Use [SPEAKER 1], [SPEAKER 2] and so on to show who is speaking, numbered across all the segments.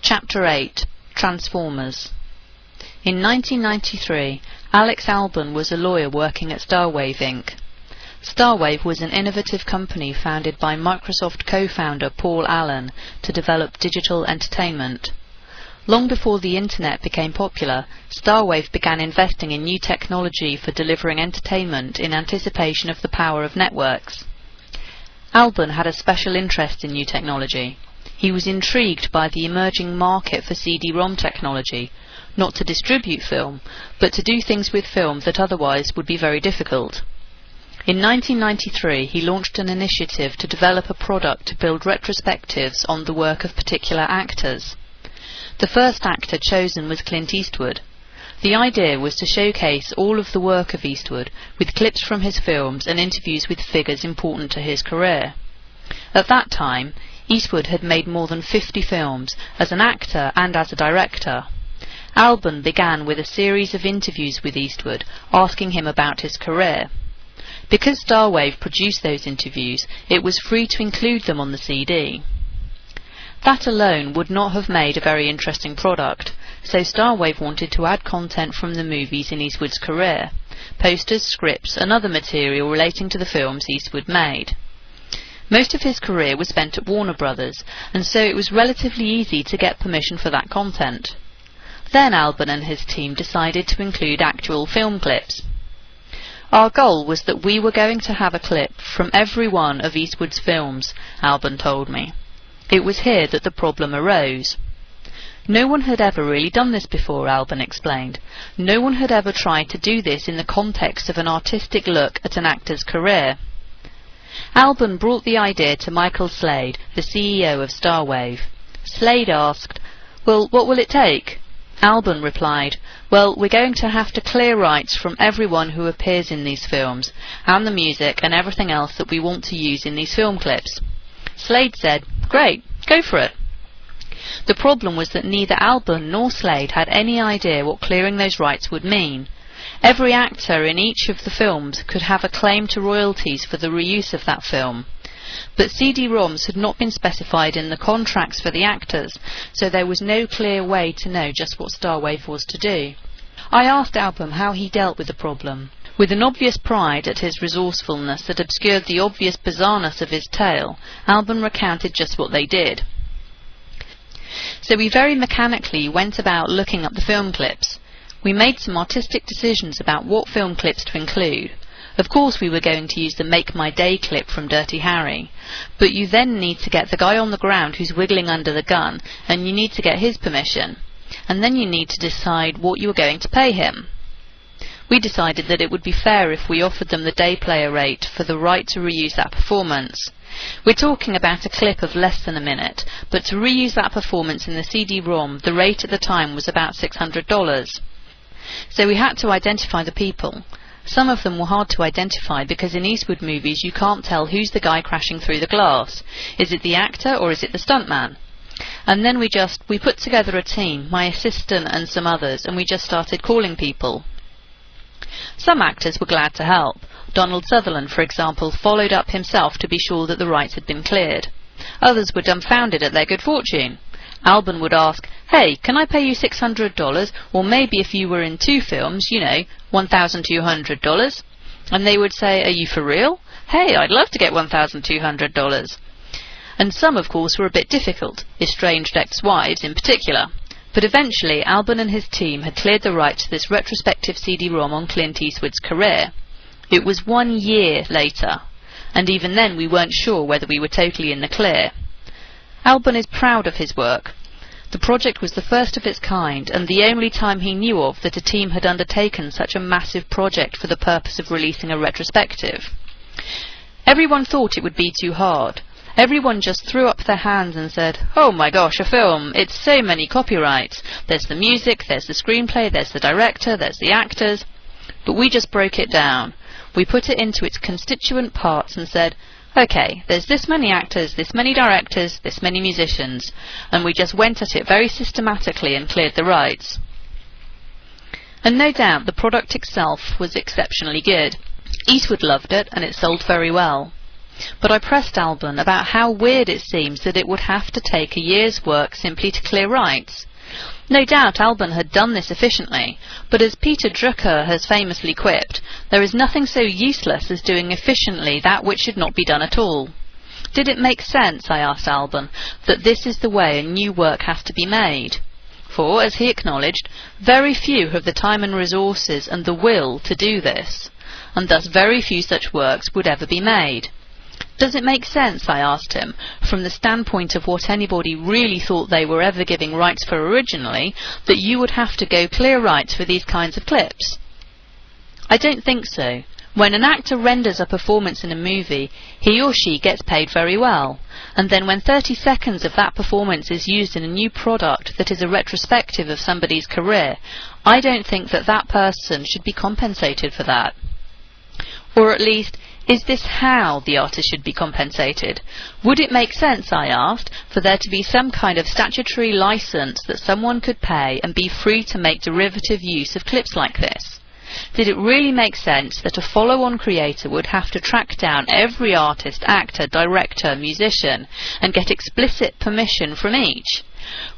[SPEAKER 1] Chapter 8 Transformers. In 1993, Alex Albon was a lawyer working at Starwave Inc. Starwave was an innovative company founded by Microsoft co-founder Paul Allen to develop digital entertainment. Long before the Internet became popular, Starwave began investing in new technology for delivering entertainment in anticipation of the power of networks. Albon had a special interest in new technology. He was intrigued by the emerging market for CD-ROM technology, not to distribute film, but to do things with film that otherwise would be very difficult. In 1993, he launched an initiative to develop a product to build retrospectives on the work of particular actors. The first actor chosen was Clint Eastwood. The idea was to showcase all of the work of Eastwood, with clips from his films and interviews with figures important to his career. At that time, Eastwood had made more than 50 films, as an actor and as a director. Albon began with a series of interviews with Eastwood, asking him about his career. Because Starwave produced those interviews, it was free to include them on the CD. That alone would not have made a very interesting product, so Starwave wanted to add content from the movies in Eastwood's career, posters, scripts and other material relating to the films Eastwood made. Most of his career was spent at Warner Brothers, and so it was relatively easy to get permission for that content. Then Albon and his team decided to include actual film clips. Our goal was that we were going to have a clip from every one of Eastwood's films, Albon told me. It was here that the problem arose. No one had ever really done this before, Albon explained. No one had ever tried to do this in the context of an artistic look at an actor's career. Albon brought the idea to Michael Slade, the CEO of Starwave. Slade asked, "Well, what will it take?" Albon replied, "Well, we're going to have to clear rights from everyone who appears in these films, and the music and everything else that we want to use in these film clips." Slade said, "Great, go for it." The problem was that neither Albon nor Slade had any idea what clearing those rights would mean. Every actor in each of the films could have a claim to royalties for the reuse of that film. But CD-ROMs had not been specified in the contracts for the actors, so there was no clear way to know just what Starwave was to do. I asked Albon how he dealt with the problem. With an obvious pride at his resourcefulness that obscured the obvious bizarreness of his tale, Albon recounted just what they did. So we very mechanically went about looking up the film clips. We made some artistic decisions about what film clips to include. Of course we were going to use the Make My Day clip from Dirty Harry, but you then need to get the guy on the ground who's wiggling under the gun, and you need to get his permission, and then you need to decide what you are going to pay him. We decided that it would be fair if we offered them the day player rate for the right to reuse that performance. We're talking about a clip of less than a minute, but to reuse that performance in the CD-ROM, the rate at the time was about $600. So we had to identify the people. Some of them were hard to identify because in Eastwood movies you can't tell who's the guy crashing through the glass. Is it the actor or is it the stuntman? And then we put together a team, my assistant and some others, and we just started calling people. Some actors were glad to help. Donald Sutherland, for example, followed up himself to be sure that the rights had been cleared. Others were dumbfounded at their good fortune. Albon would ask, "Hey, can I pay you $600? Or maybe if you were in 2 films, $1,200? And they would say, "Are you for real? Hey, I'd love to get $1,200. And some, of course, were a bit difficult, estranged ex-wives in particular. But eventually, Albon and his team had cleared the rights to this retrospective CD-ROM on Clint Eastwood's career. It was 1 year later, and even then we weren't sure whether we were totally in the clear. Albon is proud of his work. The project was the first of its kind, and the only time he knew of that a team had undertaken such a massive project for the purpose of releasing a retrospective. Everyone thought it would be too hard. Everyone just threw up their hands and said, "Oh my gosh, a film, it's so many copyrights. There's the music, there's the screenplay, there's the director, there's the actors." But we just broke it down. We put it into its constituent parts and said, "Okay, there's this many actors, this many directors, this many musicians," and we just went at it very systematically and cleared the rights. And no doubt the product itself was exceptionally good. Eastwood loved it, and it sold very well. But I pressed Alban about how weird it seems that it would have to take a year's work simply to clear rights. No doubt Alban had done this efficiently, but as Peter Drucker has famously quipped, there is nothing so useless as doing efficiently that which should not be done at all. Did it make sense, I asked Alban, that this is the way a new work has to be made? For, as he acknowledged, very few have the time and resources and the will to do this, and thus very few such works would ever be made. Does it make sense, I asked him, from the standpoint of what anybody really thought they were ever giving rights for originally, that you would have to go clear rights for these kinds of clips? I don't think so. When an actor renders a performance in a movie, he or she gets paid very well, and then when 30 seconds of that performance is used in a new product that is a retrospective of somebody's career, I don't think that that person should be compensated for that. Or at least, is this how the artist should be compensated? Would it make sense, I asked, for there to be some kind of statutory license that someone could pay and be free to make derivative use of clips like this? Did it really make sense that a follow-on creator would have to track down every artist, actor, director, musician, and get explicit permission from each?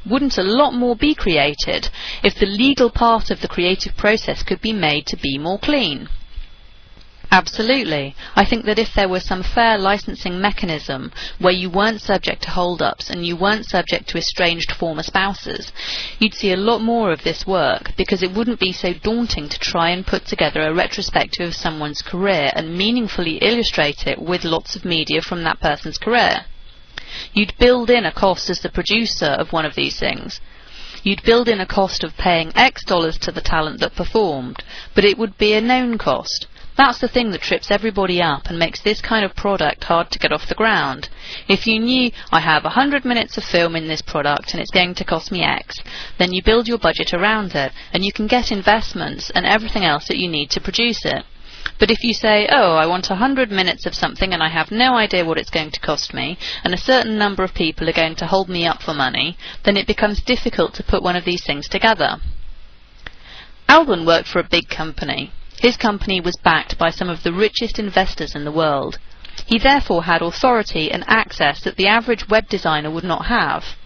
[SPEAKER 1] Wouldn't a lot more be created if the legal part of the creative process could be made to be more clean? Absolutely. I think that if there was some fair licensing mechanism where you weren't subject to hold-ups and you weren't subject to estranged former spouses, you'd see a lot more of this work, because it wouldn't be so daunting to try and put together a retrospective of someone's career and meaningfully illustrate it with lots of media from that person's career. You'd build in a cost as the producer of one of these things. You'd build in a cost of paying X dollars to the talent that performed, but it would be a known cost. That's the thing that trips everybody up and makes this kind of product hard to get off the ground. If you knew, I have 100 minutes of film in this product and it's going to cost me X, then you build your budget around it, and you can get investments and everything else that you need to produce it. But if you say, oh, I want 100 minutes of something and I have no idea what it's going to cost me, and a certain number of people are going to hold me up for money, then it becomes difficult to put one of these things together. Alban worked for a big company. His company was backed by some of the richest investors in the world. He therefore had authority and access that the average web designer would not have.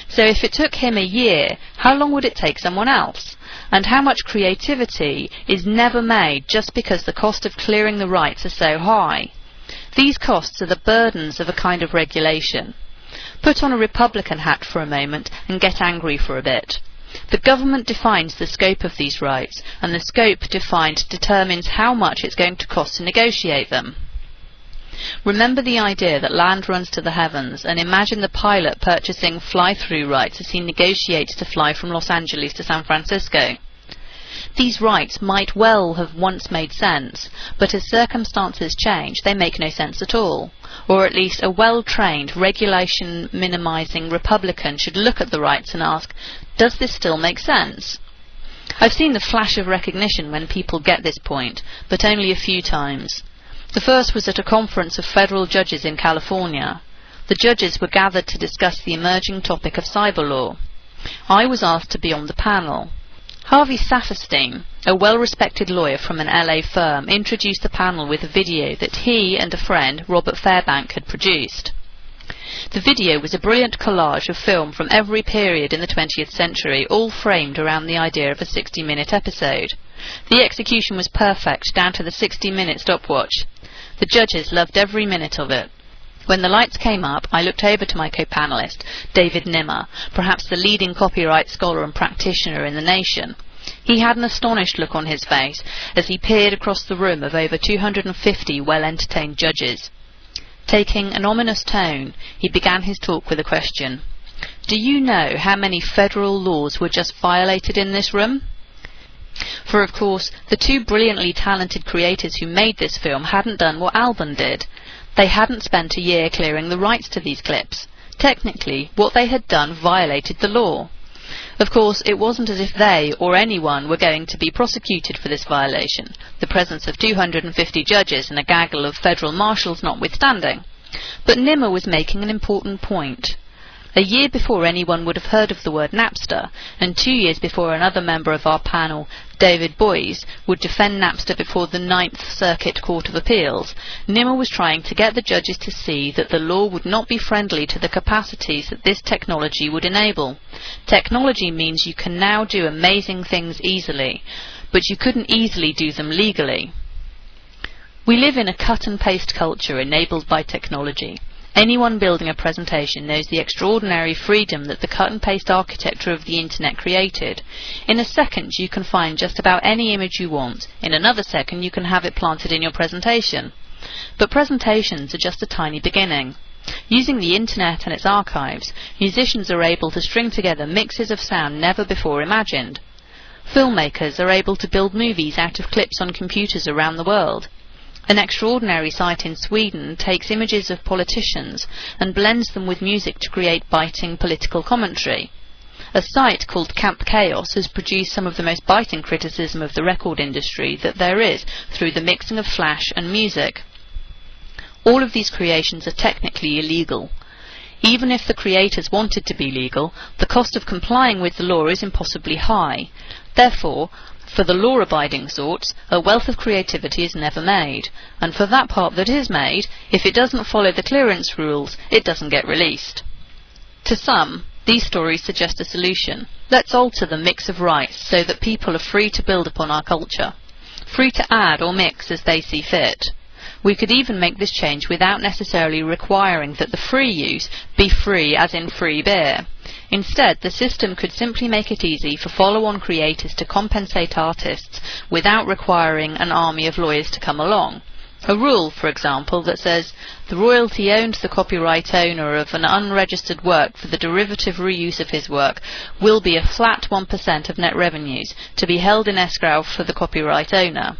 [SPEAKER 1] So if it took him a year, how long would it take someone else? And how much creativity is never made just because the cost of clearing the rights are so high? These costs are the burdens of a kind of regulation. Put on a Republican hat for a moment and get angry for a bit. The government defines the scope of these rights, and the scope defined determines how much it's going to cost to negotiate them. Remember the idea that land runs to the heavens, and imagine the pilot purchasing fly-through rights as he negotiates to fly from Los Angeles to San Francisco. These rights might well have once made sense, but as circumstances change, they make no sense at all. Or at least a well-trained, regulation-minimizing Republican should look at the rights and ask, does this still make sense? I've seen the flash of recognition when people get this point, but only a few times. The first was at a conference of federal judges in California. The judges were gathered to discuss the emerging topic of cyber law. I was asked to be on the panel. Harvey Saperstein, a well-respected lawyer from an LA firm, introduced the panel with a video that he and a friend, Robert Fairbank, had produced. The video was a brilliant collage of film from every period in the 20th century, all framed around the idea of a 60-minute episode. The execution was perfect, down to the 60-minute stopwatch. The judges loved every minute of it. When the lights came up, I looked over to my co-panelist, David Nimmer, perhaps the leading copyright scholar and practitioner in the nation. He had an astonished look on his face as he peered across the room of over 250 well-entertained judges. Taking an ominous tone, he began his talk with a question. Do you know how many federal laws were just violated in this room? For, of course, the two brilliantly talented creators who made this film hadn't done what Alban did. They hadn't spent a year clearing the rights to these clips. Technically, what they had done violated the law. Of course, it wasn't as if they, or anyone, were going to be prosecuted for this violation, the presence of 250 judges and a gaggle of federal marshals notwithstanding. But Nimmer was making an important point. A year before anyone would have heard of the word Napster, and 2 years before another member of our panel, David Boies, would defend Napster before the Ninth Circuit Court of Appeals, Nimmer was trying to get the judges to see that the law would not be friendly to the capacities that this technology would enable. Technology means you can now do amazing things easily, but you couldn't easily do them legally. We live in a cut-and-paste culture enabled by technology. Anyone building a presentation knows the extraordinary freedom that the cut-and-paste architecture of the internet created. In a second you can find just about any image you want. In another second you can have it planted in your presentation. But presentations are just a tiny beginning. Using the internet and its archives, musicians are able to string together mixes of sound never before imagined. Filmmakers are able to build movies out of clips on computers around the world. An extraordinary site in Sweden takes images of politicians and blends them with music to create biting political commentary. A site called Camp Chaos has produced some of the most biting criticism of the record industry that there is through the mixing of flash and music. All of these creations are technically illegal. Even if the creators wanted to be legal, the cost of complying with the law is impossibly high. Therefore, for the law-abiding sorts, a wealth of creativity is never made, and for that part that is made, if it doesn't follow the clearance rules, it doesn't get released. To some, these stories suggest a solution. Let's alter the mix of rights so that people are free to build upon our culture, free to add or mix as they see fit. We could even make this change without necessarily requiring that the free use be free as in free beer. Instead, the system could simply make it easy for follow-on creators to compensate artists without requiring an army of lawyers to come along. A rule, for example, that says the royalty owned the copyright owner of an unregistered work for the derivative reuse of his work will be a flat 1% of net revenues to be held in escrow for the copyright owner.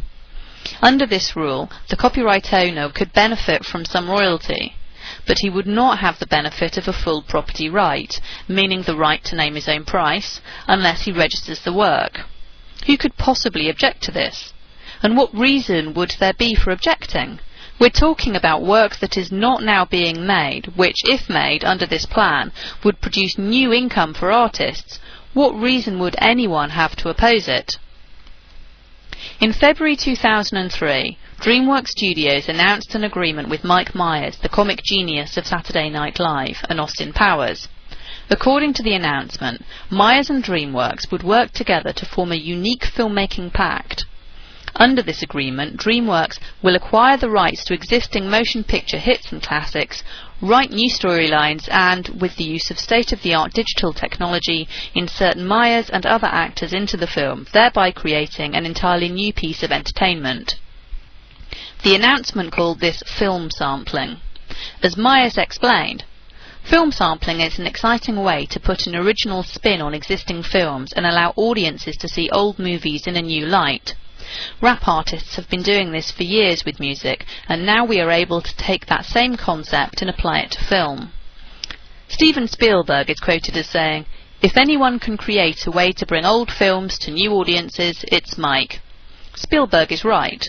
[SPEAKER 1] Under this rule, the copyright owner could benefit from some royalty, but he would not have the benefit of a full property right, meaning the right to name his own price, unless he registers the work. Who could possibly object to this? And what reason would there be for objecting? We're talking about work that is not now being made, which, if made under this plan, would produce new income for artists. What reason would anyone have to oppose it? In February 2003, DreamWorks Studios announced an agreement with Mike Myers, the comic genius of Saturday Night Live, and Austin Powers. According to the announcement, Myers and DreamWorks would work together to form a unique filmmaking pact. Under this agreement, DreamWorks will acquire the rights to existing motion picture hits and classics, write new storylines, and, with the use of state-of-the-art digital technology, insert Myers and other actors into the film, thereby creating an entirely new piece of entertainment. The announcement called this film sampling. As Myers explained, film sampling is an exciting way to put an original spin on existing films and allow audiences to see old movies in a new light. Rap artists have been doing this for years with music, and now we are able to take that same concept and apply it to film. Steven Spielberg is quoted as saying, "If anyone can create a way to bring old films to new audiences, it's Mike." Spielberg is right.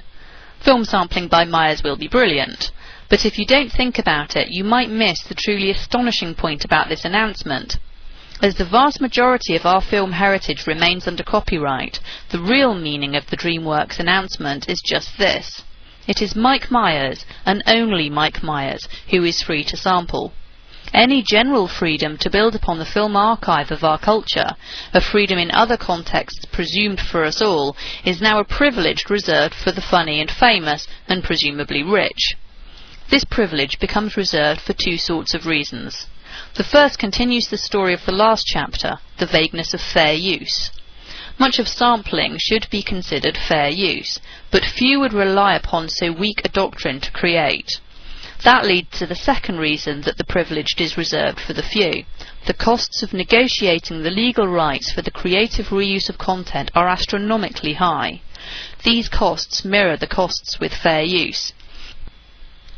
[SPEAKER 1] Film sampling by Myers will be brilliant, but if you don't think about it, you might miss the truly astonishing point about this announcement. As the vast majority of our film heritage remains under copyright, the real meaning of the DreamWorks announcement is just this. It is Mike Myers, and only Mike Myers, who is free to sample. Any general freedom to build upon the film archive of our culture, a freedom in other contexts presumed for us all, is now a privilege reserved for the funny and famous, and presumably rich. This privilege becomes reserved for two sorts of reasons. The first continues the story of the last chapter, the vagueness of fair use. Much of sampling should be considered fair use, but few would rely upon so weak a doctrine to create. That leads to the second reason that the privilege is reserved for the few. The costs of negotiating the legal rights for the creative reuse of content are astronomically high. These costs mirror the costs with fair use.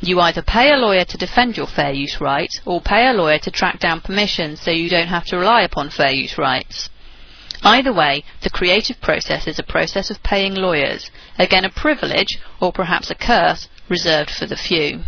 [SPEAKER 1] You either pay a lawyer to defend your fair use rights, or pay a lawyer to track down permission so you don't have to rely upon fair use rights. Either way, the creative process is a process of paying lawyers, again a privilege, or perhaps a curse, reserved for the few.